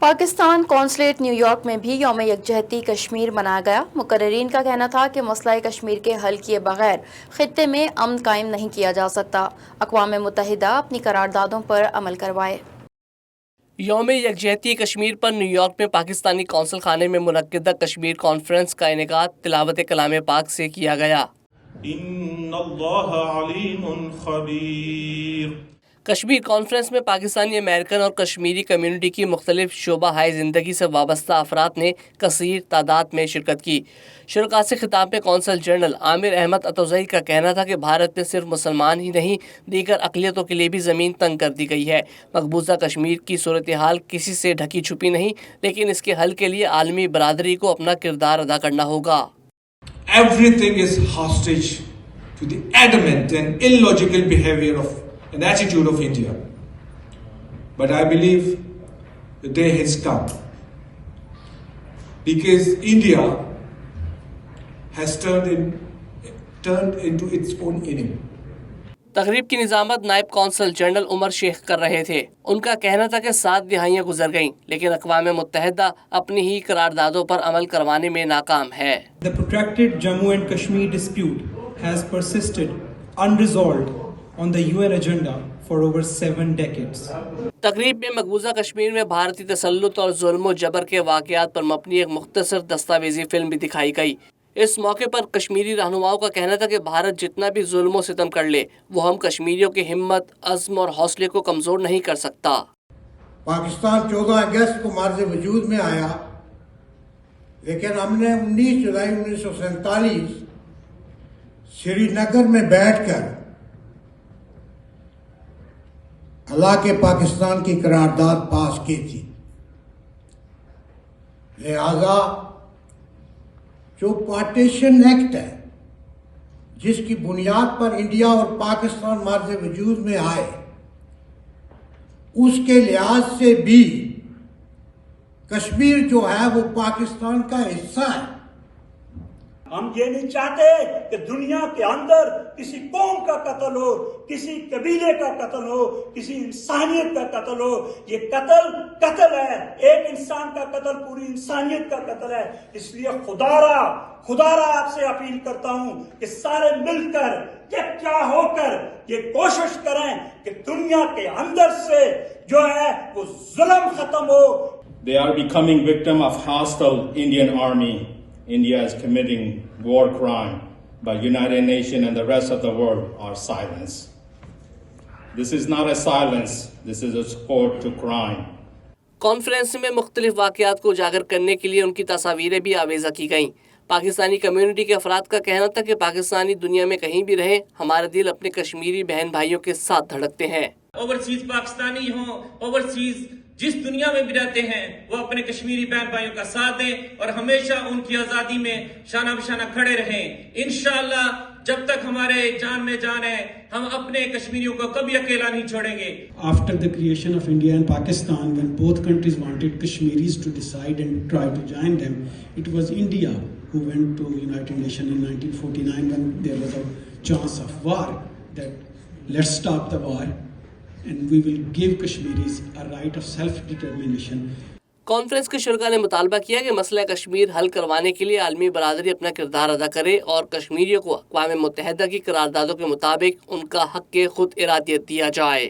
Pakistan consulate new York میں بھی یوم یکجہتی کشمیر منایا گیا۔ مقررین کا کہنا تھا کہ مسئلہ کشمیر کے حل کیے بغیر خطے میں امن قائم نہیں کیا جا سکتا۔ اقوام متحدہ اپنی قراردادوں پر عمل کروائے۔ یوم یکجہتی کشمیر پر نیو یارک میں پاکستانی قونصل خانے میں منعقدہ کشمیر کانفرنس کا انعقاد تلاوت کلام پاک سے کیا گیا۔ ان اللہ علیم خبیر۔ کشمیر کانفرنس میں پاکستانی امریکن اور کشمیری کمیونٹی کی مختلف شعبہ ہائے زندگی سے وابستہ افراد نے کثیر تعداد میں شرکت کی۔ شرکاء سے خطاب میں قونصل جنرل عامر احمد اتوزئی کا کہنا تھا کہ بھارت میں صرف مسلمان ہی نہیں، دیگر اقلیتوں کے لیے بھی زمین تنگ کر دی گئی ہے۔ مقبوضہ کشمیر کی صورتحال کسی سے ڈھکی چھپی نہیں، لیکن اس کے حل کے لیے عالمی برادری کو اپنا کردار ادا کرنا ہوگا۔ Everything is hostage to the adamant and illogical behavior of an attitude of India. But I believe the day has come because India has turned into its own enemy. تقریب کی نظامت نائب قونصل جنرل عمر شیخ کر رہے تھے۔ ان کا کہنا تھا کہ 7 دہائیاں گزر گئیں، لیکن اقوام متحدہ اپنی ہی قراردادوں پر عمل کروانے میں ناکام ہے۔ The protracted Jammu and Kashmir dispute has persisted unresolved on the UN agenda for over 7 decades. تقریب میں مقبوضہ کشمیر میں بھارتی تسلط اور ظلم و جبر کے واقعات پر مبنی ایک مختصر دستاویزی فلم بھی دکھائی گئی۔ اس موقع پر کشمیری رہنماؤں کا کہنا تھا کہ بھارت جتنا بھی ظلم و ستم کر لے، وہ ہم کشمیریوں کی ہمت، عزم اور حوصلے کو کمزور نہیں کر سکتا۔ پاکستان 14 اگست کو مارز وجود میں آیا، لیکن ہم نے 19 جولائی 1947 سری نگر میں بیٹھ کر اللہ کے پاکستان کی قرارداد پاس کی تھی۔ لہذا جو پارٹیشن ایکٹ ہے، جس کی بنیاد پر انڈیا اور پاکستان مارز وجود میں آئے، اس کے لحاظ سے بھی کشمیر جو ہے وہ پاکستان کا حصہ ہے۔ ہم یہ نہیں چاہتے کہ دنیا کے اندر کسی قوم کا قتل ہو، کسی قبیلے کا قتل ہو، کسی انسانیت کا قتل ہو۔ یہ قتل ہے، ایک انسان کا قتل پوری انسانیت کا قتل ہے۔ اس لیے خدا را آپ سے اپیل کرتا ہوں کہ سارے مل کر یکجا ہو کر یہ کوشش کریں کہ دنیا کے اندر سے جو ہے وہ ظلم ختم ہو۔ They are becoming victim of hostile Indian army. India is committing war crime, but United Nations and the rest of the world are silence. This is not a silence, this is a support to crime. Conference میں مختلف واقعات کو اجاگر کرنے کے لیے ان کی تصاویریں بھی آویزہ کی گئیں۔ پاکستانی کمیونٹی کے افراد کا کہنا تھا کہ پاکستانی دنیا میں کہیں بھی رہیں، ہمارے دل اپنے کشمیری بہن بھائیوں کے ساتھ دھڑکتے ہیں۔ اوورسیز پاکستانی ہوں، اوورسیز جس دنیا میں بھی رہتے ہیں، وہ اپنے کشمیری بہن بھائیوں کا ساتھ دیں اور ہمیشہ ان کی آزادی میں شانہ بشانہ کھڑے رہیں۔ انشاءاللہ جب تک ہمارے جان میں جان ہے، ہم اپنے کشمیریوں کو کبھی اکیلا نہیں چھوڑیں گے۔ After the creation of India and Pakistan, when both countries wanted Kashmiris to decide and try to join them, it was India who went to United Nations in 1949 when there was a chance of war, that let's stop the war and we will give Kashmiris a right of self-determination. Conference کے شرکاء نے مطالبہ کیا کہ مسئلہ کشمیر حل کروانے کے لیے عالمی برادری اپنا کردار ادا کرے اور کشمیریوں کو اقوام متحدہ کی قراردادوں کے مطابق ان کا حق خود ارادیت دیا جائے۔